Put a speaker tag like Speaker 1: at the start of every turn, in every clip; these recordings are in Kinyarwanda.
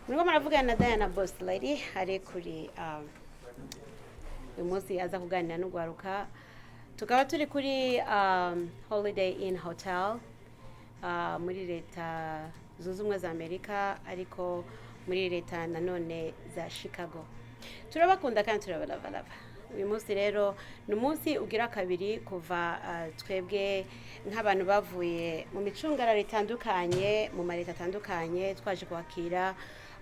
Speaker 1: Murimo muravugana na Diana Boss Lady ari kuri uyu munsi aza kuganira n'Urwaruka tukaba turi kuri Holiday Inn Hotel muri leta zunze ubumwe za Amerika ariko muri leta nanone za Chicago. Turabakunda kandi turabalava. Uyu munsi rero ni umunsi ugira kabiri kuva twebwe nk'abantu bavuye mu micungararo itandukanye mu mareta atandukanye twaje kwakira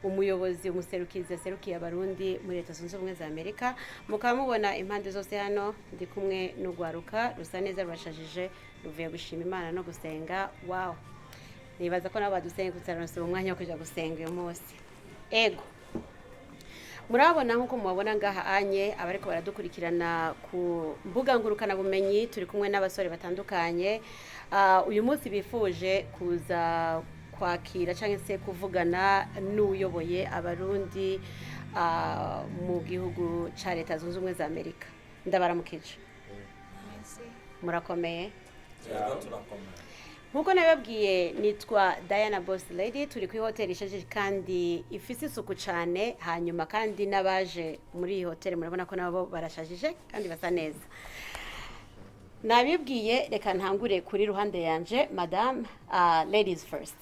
Speaker 1: umuyobozi umuserukizi yaserukiye abarundi muri leta zunze ubumwe za Amerika. Mukaba mubona impande zose hano ndi kumwe n'Urwaruka rusa neza rubashajije ruvuye gushima Imana no gusenga. Wow, nibaza ko nabo badusenga kutaronse umwanya wo kuja gusenga uyu munsi. Ego murabona nkuko mubabona ngaha anye abariko baradukurikirana ku mbuga ngurukana bumenyi turi kumwe n'abasore batandukanye uyu munsi bifuje kuza kwakira cyangwa se kuvugana n'uyoboye abarundi mu gihugu ca leta zunze ubumwe za Amerika. Ndabaramukije. Murakomeye? Nkuko nababwiye nitwa Diana Boss Lady, turi kuri hotel ishaje kandi ifise isuku cyane, hanyuma kandi nabaje muri iyi hotel murabona ko nabo barashajije kandi basa neza. Nabibwiye reka ntangure kuri ruhande yanje madam, ladies first.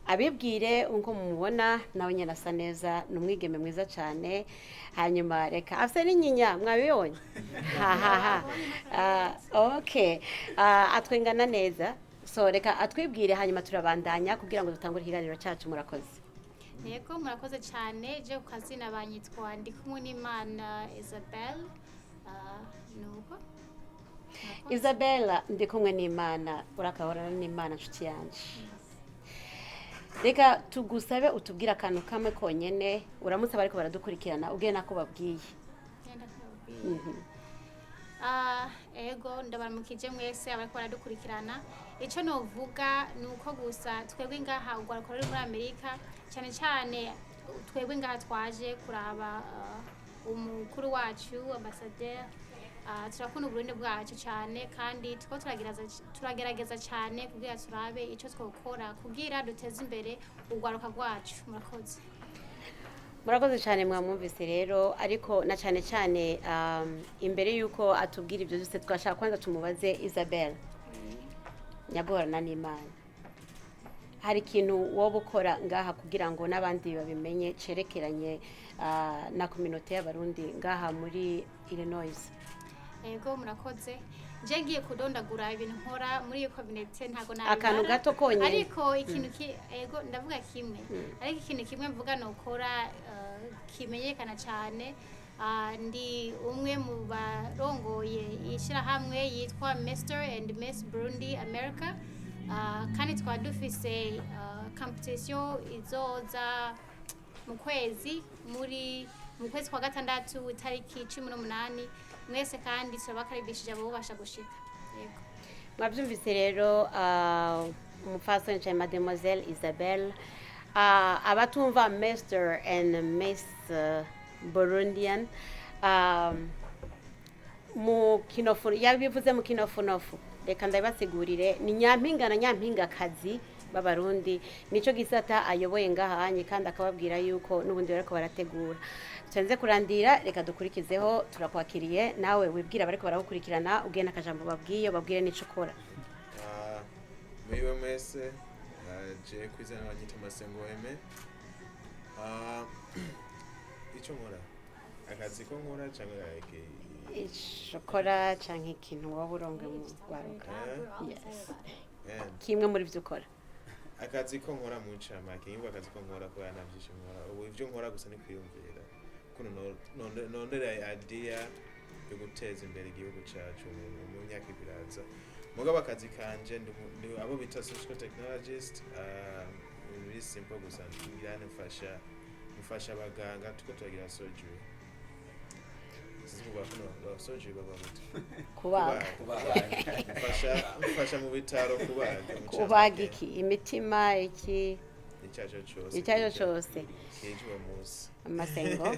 Speaker 1: Abibwire unko mumubona nawe nyene asa neza numwigeme mwiza cyane, hanyuma reka afise n'inyinya mwabibonye. Okay, atwengana neza. So reka atwibwire hanyuma turabandanya kugira ngo dutangure ikiganiro cyacu. Murakoze.
Speaker 2: Yego murakoze cyane. Je ukazina banyitwa ndi kumwe n'Imana Isabel. Nuko
Speaker 1: Isabella ndi kumwe n'Imana, urakahorana n'Imana nshuti yanje. Reka tugusabe utubwira akantu kamwe konyene uramutse bariko baradukurikirana ubwiye nako babwiye.
Speaker 2: Ego ndabaramukije mwese abariko baradukurikirana. Ico novuga nuko gusa twebwe ngaha Urwaruka ruri muri Amerika cyane cyane twebwe ngaha twaje kuraba umukuru wacu ambassadeur. Turakunda Burundi bwacu cyane kandi turagerageza cyane kugira turabe ico twokora kugira duteze imbere Urwaruka rwacu. Murakoze.
Speaker 1: Murakoze cyane mwamwumvise rero, ariko na cyane cyane imbere yuko atubwira ibyo byose twashaka kwanza tumubaze Isabel. Nyagorana n'Imana, hari ikintu wowe ukora ngaha kugira ngo n'abandi babimenye cerekeranye na community y'abarundi ngaha muri Illinois?
Speaker 2: Ego murakoze. Je ngiye kudondagura ibintu nkora muri iyo community ntago nabi.
Speaker 1: Akantu gato konyene.
Speaker 2: Ariko ikintu ego ndavuga kimwe. Ariko ikintu kimwe mvuga no ukora kimenyekana cyane. Ndi umwe mu barongoye ishira hamwe yitwa Mr and Miss Burundi America. Kandi twa dufise competition izoza mu kwezi kwa gatandatu itariki 18. Mwese kandi turabakaribishije abo basha gushika. Yego.
Speaker 1: Mwabyumvise rero umufasoni cha Mademoiselle Isabel, abatumva Mr and Miss Burundian mu kinofu yabivuze mu kinofunofu. Reka ndabasigurire ni nyampinga na nyampingakazi b'abarundi, nico gisata ayoboye ngahanye kandi akababwira yuko nubundi bariko barategura. Tuzenze kurandira, reka dukurikizeho. Turakwakiriye nawe wibwira bariko baragukurikirana ubwiye nakajambo babwiye babwire nico ukora.
Speaker 3: Mwiwe mwese je kwizana banyita Masengo Eme. Ico nkora akazi ko nkora cyangwa
Speaker 1: ishokora canke ikintu waba uronge mu Rwaruka? Yes. Kimwe muri byo ukora.
Speaker 3: Akazi ko nkora mu ncamake, yimba akazi ko nkora ko yanavyishimira. Ubu ivyo nkora gusa ni kwiyumvira kuno nondera idea yo guteza imbere igihugu cyacu mu myaka ibiraza. Mugabo akazi kanje ndi abo bita social technologist. Very simple gusa mfasha abaganga tuko turagira surgery. Surgery mfasha mu bitaro
Speaker 1: kubaga iki imitima iki icyajo cyose Masengo.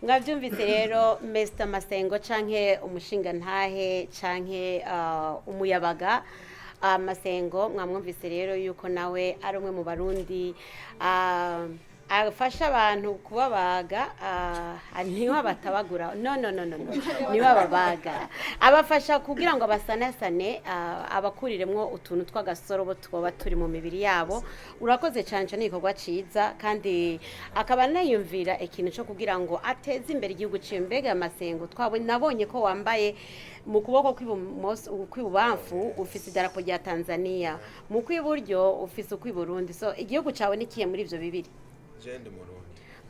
Speaker 1: Mwabyumvise rero Mr Masengo canke umushinga ntahe canke umuyabaga Masengo, mwamwumvise rero yuko nawe ari umwe mu barundi afasha abantu kubabaga niho batabagura niho ababaga abafasha kugira ngo basanasane abakuriremwo utuntu tw'agasorobo twoba turi mu mibiri yabo. Urakoze cyane cyane igikorwa ciza kandi akaba nayumvira ikintu cyo kugira ngo ateze imbere igihugu ciwe. Mbega amasengo nabonye ko wambaye mu kuboko kw'ibubamfu ufise idarapo rya Tanzania, mu kw'iburyo ufise ukw'Uburundi. So igihugu cawe nikiye muri ivyo bibiri?
Speaker 3: Jende Murundi.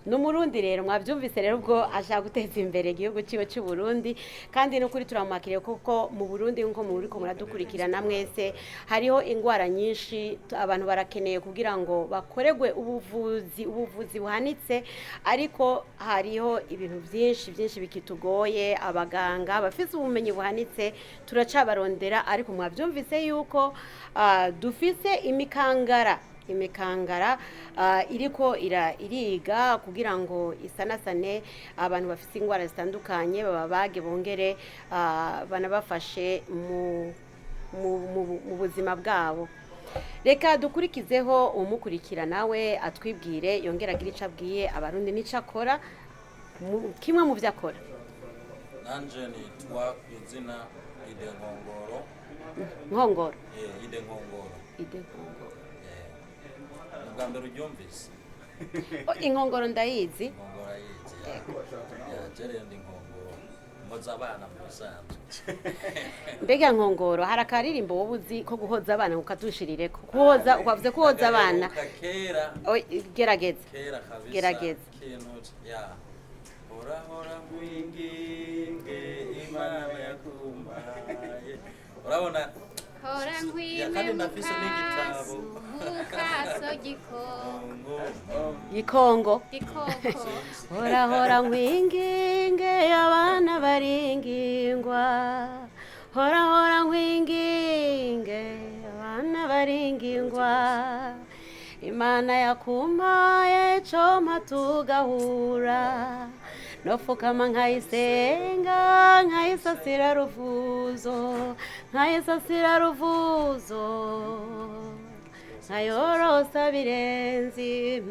Speaker 1: N'umurundi rero mwabyumvise rero ubwo ashaka guteza imbere igihugu ciwe cy'u Burundi kandi no kuri turamakiriye kuko mu Burundi nko muri ko muradukurikirana mwese hariho ingwara nyinshi abantu barakeneye kugira ngo bakoregwe ubuvuzi buhanitse, ariko hariho ibintu byinshi bikitugoye. Abaganga bafise ubumenyi buhanitse turacabarondera, ariko mwabyumvise yuko dufise imikangara iriko iriga kugira ngo isanasane abantu bafite ingwara zitandukanye bababage bongere banabafashe mu buzima bwabo. Reka dukurikizeho umukurikira nawe atwibwire yongera agira ico abwiye abarundi n'ico akora kimwe mu byo akora.
Speaker 4: Nanje nitwa izina Ide
Speaker 1: Nkongoro.
Speaker 4: Ide Nkongoro. Bwa mbere uryumvise?
Speaker 1: Inkongoro ndayizi.
Speaker 4: Inkongoro ayizi. Jere ndi Nkongoro. Mpoza abana mu bisanzwe.
Speaker 1: Mbega Nkongoro hari akaririmbo wowe uzi ko guhoza abana ukadushirireko. Kuhoza ukavuze kuhoza abana.
Speaker 4: Kera.
Speaker 1: Gerageza.
Speaker 4: Kera kabisa.
Speaker 1: Gerageza.
Speaker 4: Kintu ya. Hora mwinginge Imana yakumbaye. Urabona
Speaker 2: Hora
Speaker 4: kandi nafise n'igitabo.
Speaker 1: Gikongo. Hora nkwinginge abana baringingwa. Hora nkwinginge abana baringingwa. Imana yakumpaye coma tugahura. Nofukama nkayisenga nkayisasira ruvuzo nkayorosa birenzi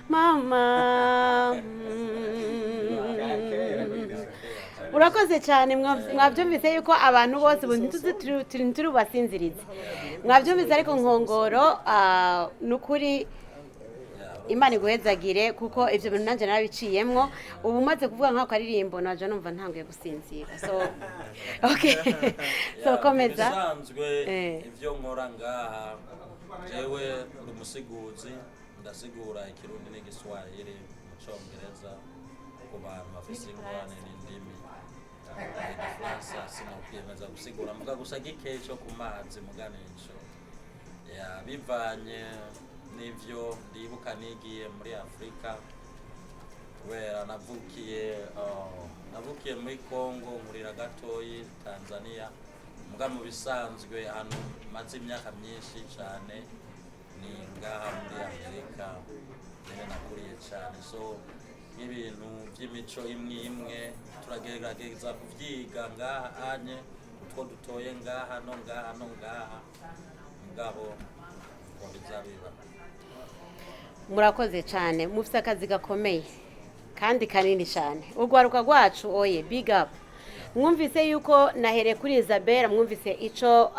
Speaker 1: mama. Urakoze cyane mwabyumvise yuko abantu bose turi basinzirize mwabyumvise, ariko Nkongoro nukuri Imana iguhezagire kuko ivyo bintu nanje narabiciyemwo. Ubu maze kuvuga nk'ako karirimbo naje numva ntanguye gusinzira. So okay. So komeza.
Speaker 4: Bisanzwe ivyo nkora ngaha jewe ndi umusiguzi, ndasigura ikirundi n'igiswahili mu Congereza ku bantu bafise ingorane n'indimi. Igifaransa sinakwiyemeza gusigura muga gusa gikeyi cyo ku mazi muganico bivanye n'ivyo ndibuka nigiye muri Afrika kubera navukiye muri Congo nkurira gatoyi Tanzania, muga mu bisanzwe hano maze imyaka myinshi cyane ni ngaha muri Amerika niho nakuriye cyane. So ibintu by'imico imwe turagerageza kuvyiga ngaha anye utwo dutoye ngaha no ngaha mugabo ngo bizabiba.
Speaker 1: Murakoze cyane, mufite akazi gakomeye kandi kanini cyane. Urwaruka rwacu oye big up. Mwumvise yuko nahere kuri Isabelle, mwumvise ico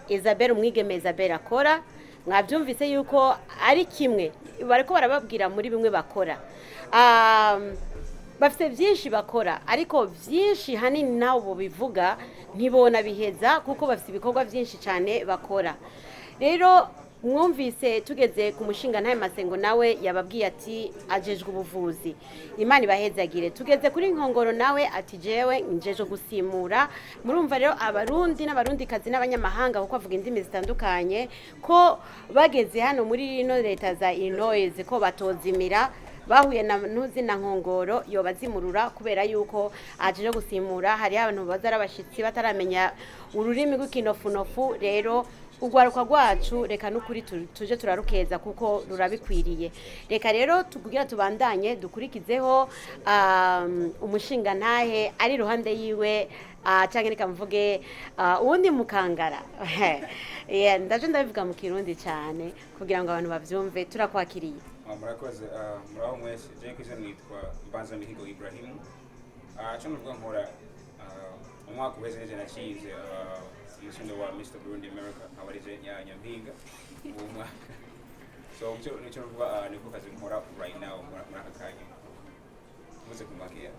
Speaker 1: Isabelle umwigeme Isabelle akora, mwabyumvise yuko ari kimwe bariko barababwira muri bimwe bakora. Bafite byinshi bakora, ariko byinshi hanini nabo bivuga ntibona biheza kuko bafite ibikorwa byinshi cyane bakora. Rero mwumvise tugeze ku mushinga ntaye Masengo nawe yababwiye ati ajejwe ubuvuzi. Imana ibahezagire. Tugeze kuri Nkongoro nawe ati jewe njeje gusimura. Murumva rero abarundi n'abarundikazi n'abanyamahanga kuko avuga indimi zitandukanye ko bageze hano muri ino leta za Illinois ko batozimira bahuye na ntuzina Nkongoro yobazimurura kubera yuko aje gusimura. Hari abantu bazara abashitsi bataramenya ururimi rw'ikinofunofu, rero urwaruka rwacu reka n'ukuri tuje turarukeza kuko rurabikwiriye. Reka rero tukugira tubandanye dukurikizeho umushinga ntahe ari iruhande yiwe cyangwa reka mvuge uwundi mukangara. Ndaje ndabivuga mu kirundi cyane kugira ngo abantu bavyumve. Turakwakiriye.
Speaker 5: Murakoze, muraho mwese. Je kwizera nitwa Mbanza Mihigo Ibrahim. Cyo nuvuga nkora umwaka uheze nje nakize umushinga wa Mr. Burundi America abarije nyampinga uwo mwaka. So nicyo nuvuga niko kazi nkora right now muri aka kanya. Muze kumakia.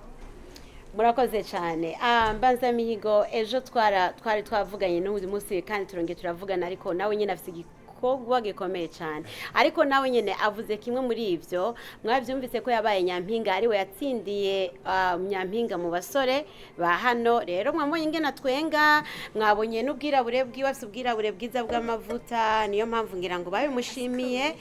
Speaker 1: Murakoze cyane. Mbanza Mihigo, ejo twari twavuganye n'uyu munsi kandi turongeye turavugana, ariko nawe nyine afite igikorwa gikomeye cyane. Ariko nawe nyine avuze kimwe muri ivyo, mwabyumvise ko yabaye nyampinga, ari we yatsindiye nyampinga mu basore ba hano. Rero mwabonye ingena twenga, mwabonye n'ubwirabure bwiwe, afite ubwirabure bwiza bw'amavuta, niyo mpamvu ngira ngo babimushimiye.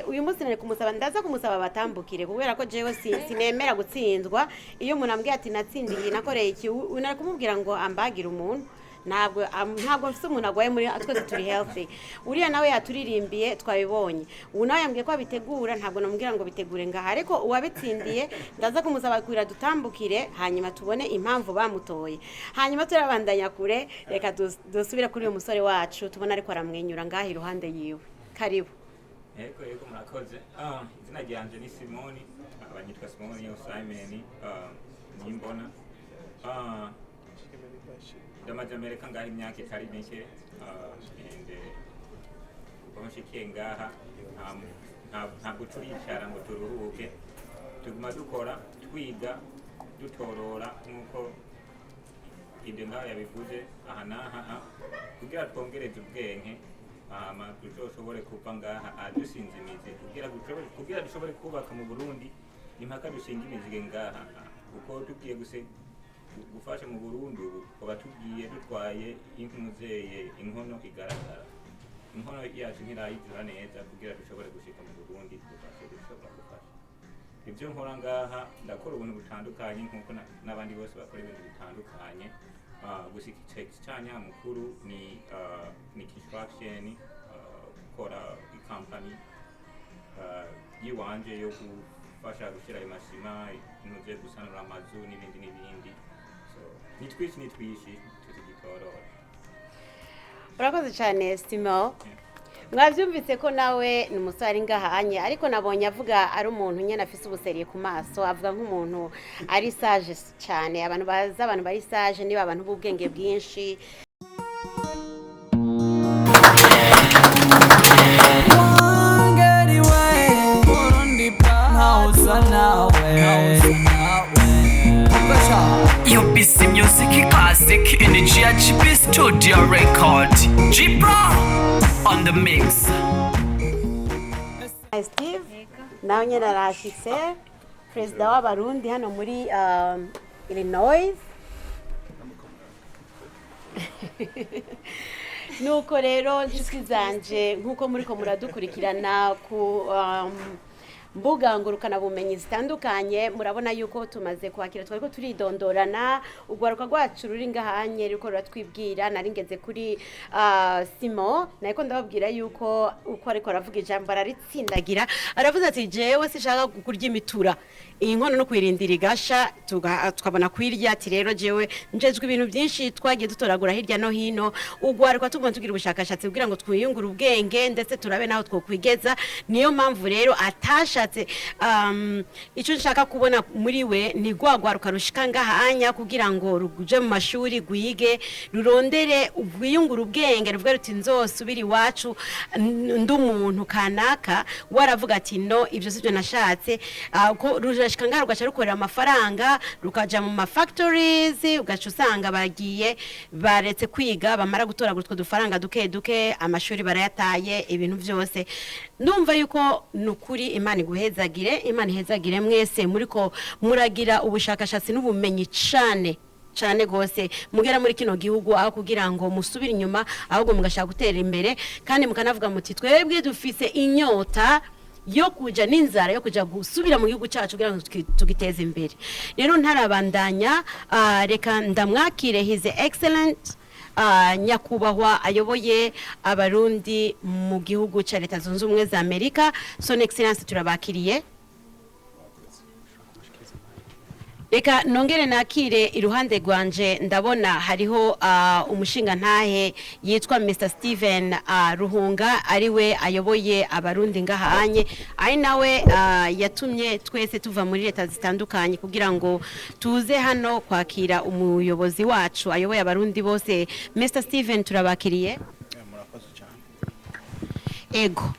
Speaker 1: Uyu munsi nari kumusaba, ndaza kumusaba batambukire kubera ko jewe sinemera gutsindwa. Iyo umuntu ambwiye ati natsindiye nakoreye iki, unari kumubwira ngo ambagira umuntu. Ntabwo mfite umuntu agwaye muri twese turi healthy. Uriya nawe yaturirimbiye twabibonye. Ubu nawe yambwiye ko abitegura, ntabwo namubwira ngo bitegure ngaha, ariko uwabitsindiye ndaza kumusaba kwira dutambukire hanyuma tubone impamvu bamutoye. Hanyuma turabandanya kure, reka dusubira kuri uyu musore wacu tubona ariko aramwenyura ngaha iruhande yiwe. Karibu.
Speaker 6: Yego murakoze. Izina ryanje ni Simoni, abanyitwa Simoni yo Simon, nimbona. Ndamaze Amerika ngaho imyaka itari mike, uko nshikiye ngaha ntabwo turicara ngo turuhuke, tuguma dukora, twiga, dutorora nk'uko ibyo ngaho yabivuze aha n'aha, kugira twongereze ubwenge dushobore kuva ngaha dushinze imizi, kugira dushobore kubaka mu Burundi impaka dushinga imizi ngaha, kuko tugiye gufasha mu Burundi kuba tugiye dutwaye inkono igaragara. Inkono yacu ntirayizura neza kugira dushobore gushika mu Burundi dushobora gufasha. Ibyo nkora ngaha ndakora ubuntu butandukanye nk'uko n'abandi bose bakora ibintu bitandukanye. Gusa icyanya mukuru ni construction, gukora ikampani yiwanje yo gufasha gushyira amasima, intuze gusanura amazu n'ibindi. Nitwishi tuzigitorora.
Speaker 1: Urakoze cyane Simo. Mwavyumvise ko nawe ni umusore ngahanye, ariko nabonye avuga ari umuntu nyene afise ubuseriye ku maso, avuga nk'umuntu ari sage cyane. Abantu bari sage niba abantu b'ubwenge bwinshi.
Speaker 7: UBC Music Classic in the GHP Studio Record. G-Pro on the mix.
Speaker 1: Steve, nawe nyene arashitse, perezida w'abarundi hano muri Illinois. Nuko rero nshuti zanje, nkuko muriko muradukurikirana ku mbuga ngurukana bumenyi zitandukanye, murabona yuko tumaze kwakira twariko turidondorana. Urwaruka rwacu ruri ngahanye riko ruratwibwira. Naringeze kuri Simo, nako ndababwira yuko uko ariko aravuga ijambo araritsindagira, aravuze ati jewe sishaka kurya imitura, iyi nkono no kwirindira igasha tukabona kwirya. Ati rero jewe njejwe ibintu byinshi twagiye dutoragura hirya no hino. Urwaruka tugomba tugira ubushakashatsi kugira ngo twiyungure ubwenge ndetse turabe naho twokwigeza. Niyo mpamvu rero atashatse icyo nshaka kubona muri we ni gwagwaruka rushika ngahanya kugira ngo ruje mu mashuri gwige, rurondere ubwiyungura ubwenge, ruvuga ruti nzosubira iwacu ndumuntu kanaka. Waravuga ati no, ibyo sivyo nashatse. Ko rujashika ngaho rugaca rukorera amafaranga, rukaja mu factories, ugaca usanga bagiye baretse kwiga, bamara gutora gutwo dufaranga duke amashuri barayataye, ibintu byose. Ndumva yuko nukuri Imana iguhezagire, Imana ihezagire mwese muriko muragira ubushakashatsi n'ubumenyi cyane gose mugera muri kino gihugu, aho kugira ngo musubire inyuma, ahubwo mugashaka gutera imbere, kandi mukanavuga muti twebwe dufise inyota yo kuja n'inzara yo kuja gusubira mu gihugu cyacu kugira ngo tugiteze imbere. Rero ntarabandanya, reka ndamwakire His Excellent nyakubahwa ayoboye abarundi mu gihugu ca Leta Zunze Ubumwe za Amerika. Son Excellence turabakiriye. Reka nongere nakire iruhande rwanje ndabona hariho umushinga ntahe yitwa Mr. Steven Ruhunga ariwe ayoboye abarundi ngahanye ari nawe yatumye twese tuva muri leta zitandukanye kugira ngo tuze hano kwakira umuyobozi wacu ayoboye abarundi bose. Mr. Steven turabakiriye.
Speaker 8: Murakoze cyane.
Speaker 1: Ego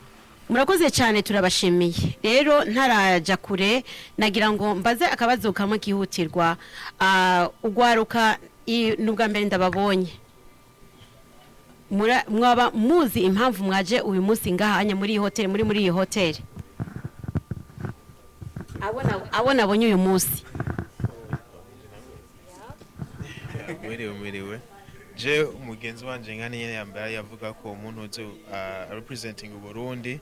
Speaker 1: murakoze cyane turabashimiye. Rero ntaraja kure nagira ngo mbaze akabazo kamwe kihutirwa. Ugwaruka nubwa mbere ndababonye mwaba muzi impamvu mwaje uyu munsi ngahanya muri iyi hotel muri iyi hotel? Abona abonye uyu munsi
Speaker 3: mwiriwe je umugenzi wanje ngani nyene yambara yavuga ko umuntu uzi representing Burundi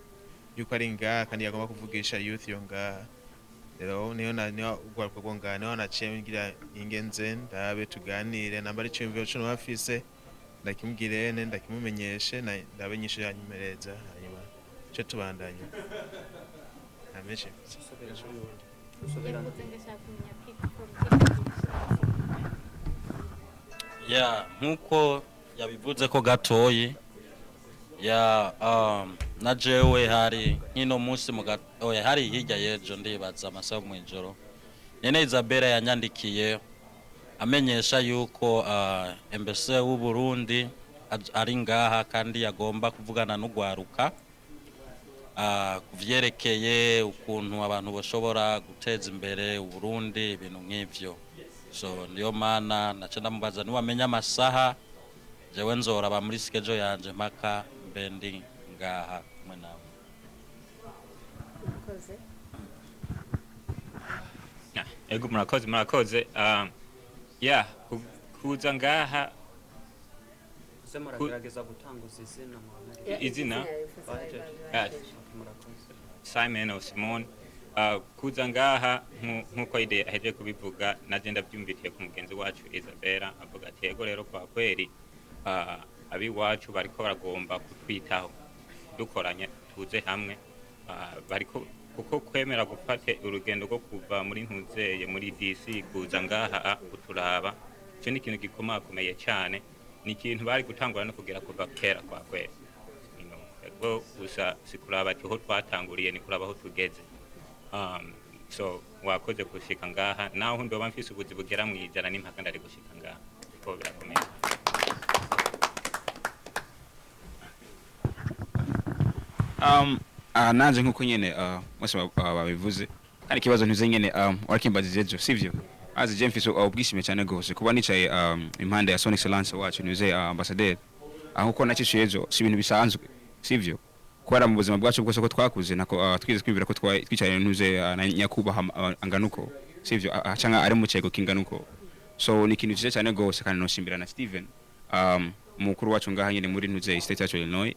Speaker 3: yuko ari ngaha kandi yagomba kuvugisha youth yo ngaha. Rero niyo ugwaruka bwo ngaha niho naciye ngira ingenze ndabe tuganire nambara icumviro cyo bafise ndakimugirene ndakimumenyeshe ndabenyishe yanyimereza hanyuma cyo tubandanye ameshe
Speaker 4: nkuko yabivuze ko gatoyi na jewe hari nkino munsi hari hirya yejo ndibaza amasaha mu ijoro nyene Isabella yanyandikiye amenyesha yuko embassy w'u Burundi ari ngaha kandi yagomba kuvugana n'ugwaruka kuvyerekeye ukuntu abantu bashobora guteza imbere u Burundi ibintu nk'ivyo. So niyo mana naca ndamubaza niwamenya amasaha jewe nzoraba muri schedule yanje mpaka mbendi ngaha kumwe nawe.
Speaker 6: Ego murakoze. Kuza ngaha
Speaker 8: muragerageza gutanguza izina
Speaker 6: Simon or Simone. Kuza ngaha nkuko ide aheje kubivuga naje ndabyumvitiye ku mugenzi wacu Isabella avuga ati ego rero kwa kweli abi wacu bariko baragomba kutwitaho dukoranye tuze hamwe bariko kuko kwemera gufata urugendo rwo kuva muri ntuzeye muri DC kuza ngaha kuturaba cyo ni ikintu gikomakomeye cyane, ni ikintu bari gutangura no kugera kuva kera kwa kweli. Ego gusa sikuraba ati ho twatanguriye ni kuraba aho tugeze. So wakoze gushika ngaha naho ndoba mfise ubuzi bugera mwijana n'impaka ndari gushika ngaha ko birakomeye.
Speaker 5: Nanje nkuko nyene mwese babivuze kandi kibazo ntuze nyene wakimbazije ejo sivyo azi je mfise ubwishime cyane gose kuba nicaye impande ya Son Excellence wacu nize ambassadeur aho ko nacishe ejo si ibintu bisanzwe sivyo kwara mu buzima bwacu bwose ko twakuze nako twize kwibira ko twicaye ntuze nyakubaha anganuko sivyo acanga ari mu cego kinganuko. So ni kintu cyiza cyane gose kandi no shimbira na Steven mukuru wacu ngaha nyene muri ntuze state ya Illinois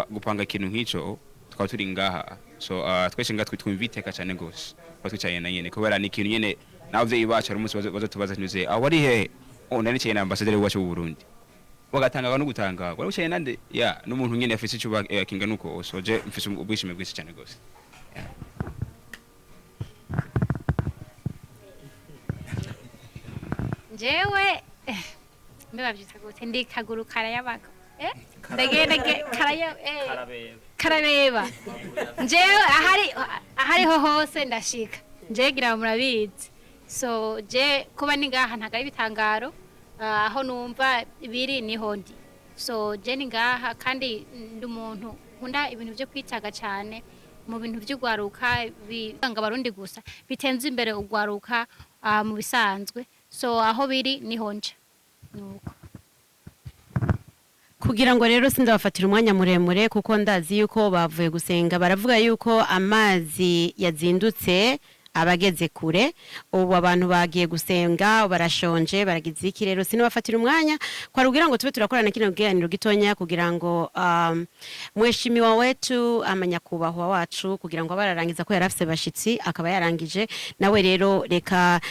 Speaker 5: gupanga ikintu nk'ico tukaba turi ngaha. So twese nga twitwumviteka cyane gose twicaye na nyene kubera ni ikintu nyene navye ibacu ari umunsi bazotubaza ntuze wari he nani cyane na ambassadeur wacu w'u Burundi bagatanga no gutanga wari ucaye nande n'umuntu nyene afise icuba kinganuko. So je mfise ubwishime bwise cyane gose.
Speaker 2: Jewe mbebavyitse gute ndi kaguru karayabaga ndagenda karabeba jewe ahariho hose ndashika je gira murabizi. So je kuba ningaha ntagari bitangaro aho numva biri niho ndi. So je ningaha kandi ndi umuntu nkunda ibintu byo kwitaga cyane mu bintu by'ugwaruka bibanga abarundi gusa bitenze imbere ugwaruka mu bisanzwe. So aho biri niho nje nuko
Speaker 1: kugira ngo rero sindabafatira umwanya muremure kuko ndazi yuko bavuye gusenga baravuga yuko amazi yazindutse abageze kure ubu abantu bagiye gusenga barashonje baragize iki rero sinobafatira umwanya kwa rugira ngo tube turakorana kino kiganiro gitonya kugira ngo mheshimiwa wetu amanyakubahwa wacu kugira ngo bararangiza ko yarafise bashitsi akaba yarangije nawe rero reka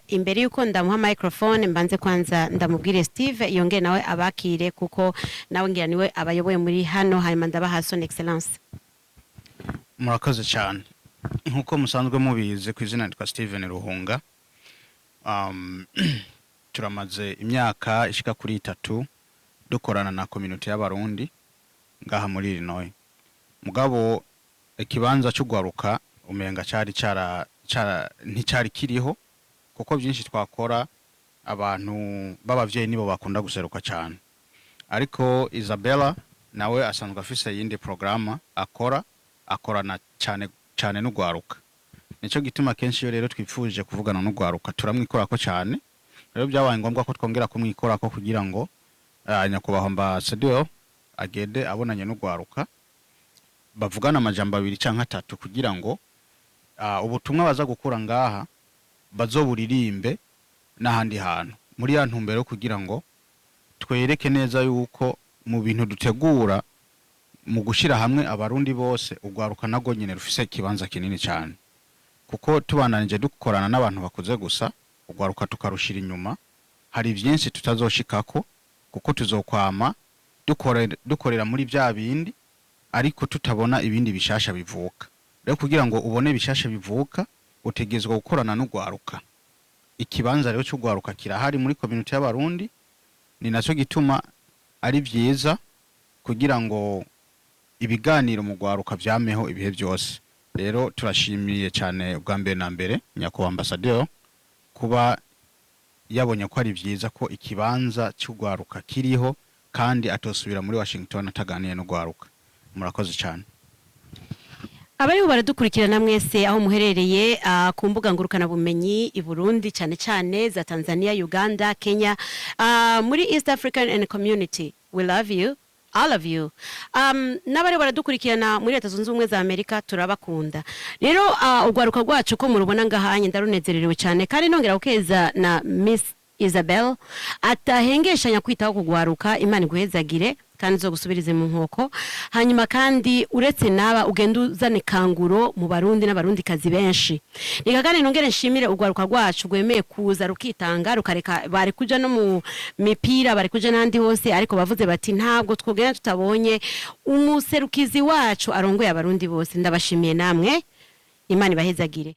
Speaker 1: imbere yuko ndamuha microphone mbanze kwanza ndamubwire Steve yonge nawe abakire kuko nawe ngira niwe abayoboye muri hano hanyuma ndabaha son excellence.
Speaker 8: Murakoze cyane nkuko musanzwe mubizi ku izina rya Steven Ruhunga turamaze imyaka ishika kuri 3 dukorana na community y'abarundi ngaha muri Illinois mugabo ikibanza cy'ugwaruka umenga nticari kiriho kuko byinshi twakora abantu b'abavyeyi nibo bakunda guseruka cyane ariko Isabella nawe asanzwe afise yindi programa akorana cyane n'ugwaruka nico gituma kenshi yo rero twifuje kuvugana n'ugwaruka turamwikorako cyane rero byabaye ngombwa ko twongera kumwikorako kugira ngo nyakubahwa ambassadeur agende abonanye n'ugwaruka bavugana amajambo 2 canke 3 kugira ngo ubutumwa baza gukura ngaha bazoburirimbe n'ahandi hantu muri ya ntumbero kugira ngo twereke neza yuko mu bintu dutegura mu gushira hamwe abarundi bose ugwaruka nago nyene rufise kibanza kinini cyane kuko tubananije dukorana n'abantu bakuze gusa ugwaruka tukarushira inyuma hari byinshi tutazoshikako kuko tuzokwama dukorera muri bya bindi ariko tutabona ibindi bishasha bivuka rero kugira ngo ubone bishasha bivuka utegezwe gukorana n'ugwaruka ikibanza rero cy'ugwaruka kirahari muri community y'abarundi ni naco gituma ari byiza kugira ngo ibiganiro mu gwaruka byameho ibihe byose rero turashimiye cyane bwa mbere na mbere nyakubahwa ambassadeur kuba yabonye ko ari byiza ko ikibanza cy'ugwaruka kiriho kandi atosubira muri Washington ataganiye n'ugwaruka murakoze cyane.
Speaker 1: Abari baradukurikirana mwese aho muherereye ku mbuga ngurukana bumenyi i Burundi cyane cyane za Tanzania, Uganda, Kenya, muri East African and Community. We love you, all of you. Nabari baradukurikirana muri Leta Zunze Ubumwe za Amerika turabakunda. Rero ugwaruka rwacu ko murubona ngahanye ndarunezererewe cyane kandi nongera ukeza na Miss Isabel atahengeshanya kwitaho kugwaruka Imana iguhezagire kandi zo gusubirize mu nkoko hanyuma kandi uretse naba ugenda uzane kanguro mu barundi n'abarundi kazi benshi nikagane nongere nshimire ugwaruka rwacu gwemeye kuza rukitanga rukareka bari kuja no mu mipira bari kuja nandi hose ariko bavuze bati ntabwo twogera tutabonye umuserukizi wacu arongoye abarundi bose ndabashimiye namwe Imana ibahezagire.